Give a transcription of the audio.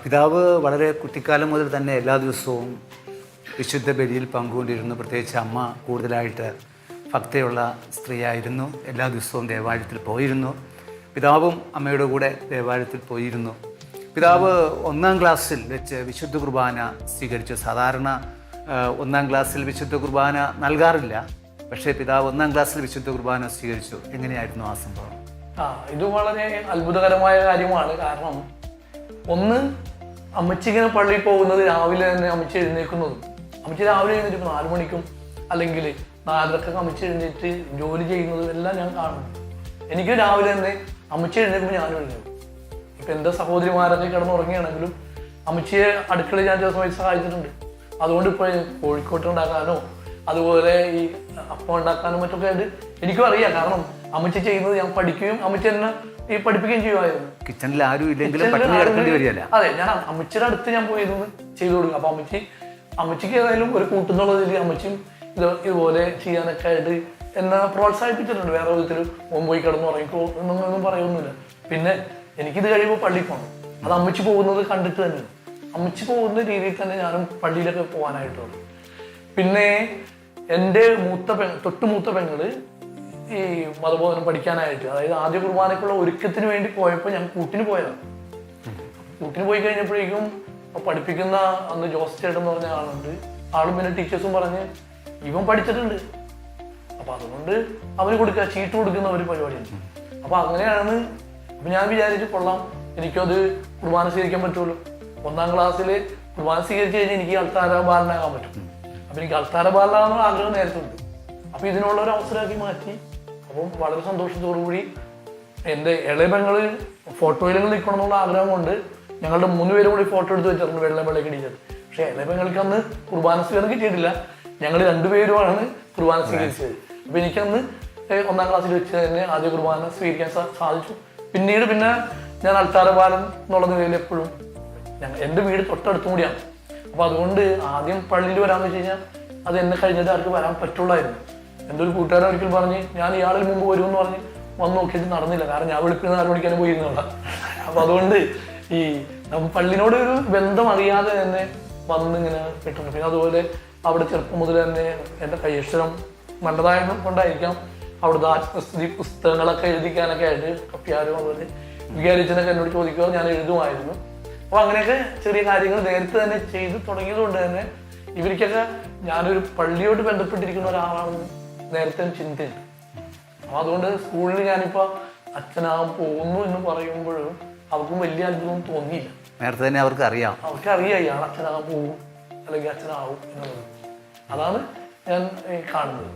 പിതാവ് വളരെ കുട്ടിക്കാലം മുതൽ തന്നെ എല്ലാ ദിവസവും വിശുദ്ധ ബലിയിൽ പങ്കുകൊണ്ടിരുന്നു. പ്രത്യേകിച്ച് അമ്മ കൂടുതലായിട്ട് ഭക്തിയുള്ള സ്ത്രീയായിരുന്നു. എല്ലാ ദിവസവും ദേവാലയത്തിൽ പോയിരുന്നു. പിതാവും അമ്മയുടെ കൂടെ ദേവാലയത്തിൽ പോയിരുന്നു. പിതാവ് 1-ാം ക്ലാസ്സിൽ വെച്ച് വിശുദ്ധ കുർബാന സ്വീകരിച്ചു. സാധാരണ 1-ാം ക്ലാസ്സിൽ വിശുദ്ധ കുർബാന നൽകാറില്ല. പക്ഷേ പിതാവ് 1-ാം ക്ലാസ്സിൽ വിശുദ്ധ കുർബാന സ്വീകരിച്ചു. എങ്ങനെയായിരുന്നു ആ സംഭവം? ഇത് വളരെ അത്ഭുതകരമായ കാര്യമാണ്. കാരണം ഒന്ന്, അമ്മച്ചി ഇങ്ങനെ പള്ളിയിൽ പോകുന്നത് രാവിലെ തന്നെ അമ്മച്ചി എഴുന്നേൽക്കുന്നതും, അമ്മച്ചി രാവിലെ എഴുന്നേറ്റ് 4 മണിക്കും അല്ലെങ്കിൽ 4:30 അമ്മച്ചി എഴുന്നേറ്റ് ജോലി ചെയ്യുന്നതും എല്ലാം ഞാൻ കാണുന്നു. എനിക്ക് രാവിലെ തന്നെ അമ്മച്ചി എഴുന്നേൽക്കുമ്പോൾ ഞാനും എഴുന്നേൽക്കും. ഇപ്പം എൻ്റെ സഹോദരിമാരൊക്കെ കിടന്നുറങ്ങിയാണെങ്കിലും അമ്മച്ചിയെ അടുക്കളയിൽ ഞാൻ ചില സമയത്ത് സഹായിച്ചിട്ടുണ്ട്. അതുകൊണ്ട് ഇപ്പോൾ കോഴിക്കോട്ട് ഉണ്ടാക്കാനോ അതുപോലെ ഈ അപ്പം ഉണ്ടാക്കാനും മറ്റൊക്കെ ആയിട്ട് എനിക്കും അറിയാം. കാരണം അമ്മച്ചി ചെയ്യുന്നത് ഞാൻ പഠിക്കുകയും അമ്മച്ചി എന്നെ ഈ പഠിപ്പിക്കുകയും ചെയ്യുമായിരുന്നു. കിച്ചണിൽ ആരും ഇല്ലെങ്കിലും പട്ടിണി കിടക്കേണ്ടി വരികയല്ല. അതെ, ഞാൻ അമ്മച്ചിയുടെ അടുത്ത് ഞാൻ പോയിരുന്നു ചെയ്തു കൊടുക്കും. അപ്പൊ അമ്മച്ചിക്ക് ഏതായാലും ഒരു കൂട്ടുന്നുള്ളതിൽ അമ്മച്ചിയും ഇതുപോലെ ചെയ്യാനൊക്കെ ആയിട്ട് എന്നെ പ്രോത്സാഹിപ്പിച്ചിട്ടുണ്ട്. വേറെ വിധത്തിൽ പോയി കിടന്ന് ഉറങ്ങിക്കോ എന്നൊന്നും പറയൊന്നുമില്ല. പിന്നെ എനിക്കിത് കഴിയുമ്പോൾ പള്ളിയിൽ പോകണം. അത് അമ്മച്ചി പോകുന്നത് കണ്ടിട്ട് തന്നെ അമ്മച്ചി പോകുന്ന രീതിയിൽ തന്നെ ഞാനും പള്ളിയിലൊക്കെ പോകാനായിട്ടുള്ളൂ. പിന്നെ എൻ്റെ തൊട്ട് മൂത്ത പെങ്ങള് ഈ മതബോധനം പഠിക്കാനായിട്ട്, അതായത് ആദ്യ കുർബാനക്കുള്ള ഒരുക്കത്തിന് വേണ്ടി പോയപ്പോൾ ഞാൻ കൂട്ടിന് പോയതാണ്. കൂട്ടിന് പോയി കഴിഞ്ഞപ്പോഴേക്കും പഠിപ്പിക്കുന്ന അന്ന് ജോസ് ചേട്ടൻ എന്ന് പറഞ്ഞ ആളുണ്ട്. ആളും പിന്നെ ടീച്ചേഴ്സും പറഞ്ഞ് ഇവൻ പഠിച്ചിട്ടുണ്ട്, അപ്പൊ അതുകൊണ്ട് അവന് കൊടുക്കുക, ചീട്ട് കൊടുക്കുന്ന ഒരു പരിപാടിയാണ്. അപ്പൊ അങ്ങനെയാണ്. അപ്പൊ ഞാൻ വിചാരിച്ചു കൊള്ളാം, എനിക്കത് കുർബാന സ്വീകരിക്കാൻ പറ്റുമല്ലോ. 1-ാം ക്ലാസ്സിൽ കുർബാന സ്വീകരിച്ചു കഴിഞ്ഞാൽ എനിക്ക് അൾത്താര ബാലനാകാൻ പറ്റും. അപ്പൊ എനിക്ക് അൾത്താര ബാലനാകാനുള്ള ആഗ്രഹം നേരത്തെ ഉണ്ട്. അപ്പൊ ഇതിനുള്ള ഒരു അവസരമാക്കി മാറ്റി. അപ്പം വളരെ സന്തോഷത്തോടു കൂടി എൻ്റെ ഇളയ പെങ്ങള് ഫോട്ടോയിൽ നിൽക്കണം എന്നുള്ള ആഗ്രഹം കൊണ്ട് ഞങ്ങളുടെ 3 പേരും കൂടി ഫോട്ടോ എടുത്ത് വെച്ചിട്ടുണ്ട് വെള്ളക്ക് ഇടിച്ചത്. പക്ഷെ ഇളയ പെങ്ങൾക്ക് അന്ന് കുർബാന സ്വീകരണം കിട്ടിയിട്ടില്ല. ഞങ്ങൾ 2 പേരുമാണ് കുർബാന സ്വീകരിച്ചത്. അപ്പൊ എനിക്കന്ന് 1-ാം ക്ലാസ്സിൽ വെച്ച് തന്നെ ആദ്യ കുർബാന സ്വീകരിക്കാൻ സാധിച്ചു. പിന്നീട് ഞാൻ അൾത്താര ബാലൻ എന്നുള്ള നിലയിൽ എപ്പോഴും എൻ്റെ വീട് തൊട്ടടുത്തും കൂടിയാണ്. അപ്പൊ അതുകൊണ്ട് ആദ്യം പള്ളിയിൽ വരാന്ന് വെച്ച് കഴിഞ്ഞാൽ അത് എന്നെ കഴിഞ്ഞിട്ട് ആർക്ക് വരാൻ പറ്റുള്ളായിരുന്നു. എൻ്റെ ഒരു കൂട്ടുകാരൻ ഒരിക്കൽ പറഞ്ഞ് ഞാൻ ഇയാളിൽ മുമ്പ് വരുമെന്ന് പറഞ്ഞ് വന്ന് നോക്കിയിട്ട് നടന്നില്ല. കാരണം ഞാൻ വെളുപ്പിന് 4 മണിക്കാനും പോയിരുന്നുള്ള. അപ്പൊ അതുകൊണ്ട് ഈ പള്ളിനോട് ഒരു ബന്ധം അറിയാതെ തന്നെ വന്നിങ്ങനെ കിട്ടുന്നു. പിന്നെ അതുപോലെ അവിടെ ചെറുപ്പം മുതൽ തന്നെ എൻ്റെ കൈയക്ഷരം നല്ലതായത് കൊണ്ടായിരിക്കാം അവിടുത്തെ ആത്മസ്ഥിതി പുസ്തകങ്ങളൊക്കെ എഴുതിക്കാനൊക്കെ ആയിട്ട് കപ്പ്യാരും അതുപോലെ വികാരിച്ചനൊക്കെ എന്നോട് ചോദിക്കുക, ഞാൻ എഴുതുമായിരുന്നു. അപ്പോൾ അങ്ങനെയൊക്കെ ചെറിയ കാര്യങ്ങൾ നേരത്തെ തന്നെ ചെയ്ത് തുടങ്ങിയത് കൊണ്ട് തന്നെ ഇവർക്കൊക്കെ ഞാനൊരു പള്ളിയോട് ബന്ധപ്പെട്ടിരിക്കുന്ന ഒരാളാണെന്ന് നേരത്തെ ചിന്തയുണ്ട്. അപ്പോൾ അതുകൊണ്ട് സ്കൂളിൽ ഞാനിപ്പോൾ അച്ഛനാകാൻ പോകുന്നു എന്ന് പറയുമ്പോഴും അവർക്കും വലിയ അത്ഭുതം തോന്നിയില്ല. നേരത്തെ തന്നെ അവർക്കറിയാം ഇയാൾ അച്ഛനാകാൻ പോകും അല്ലെങ്കിൽ അച്ഛനാവും എന്നുള്ളത്. അതാണ് ഞാൻ കാണുന്നത്.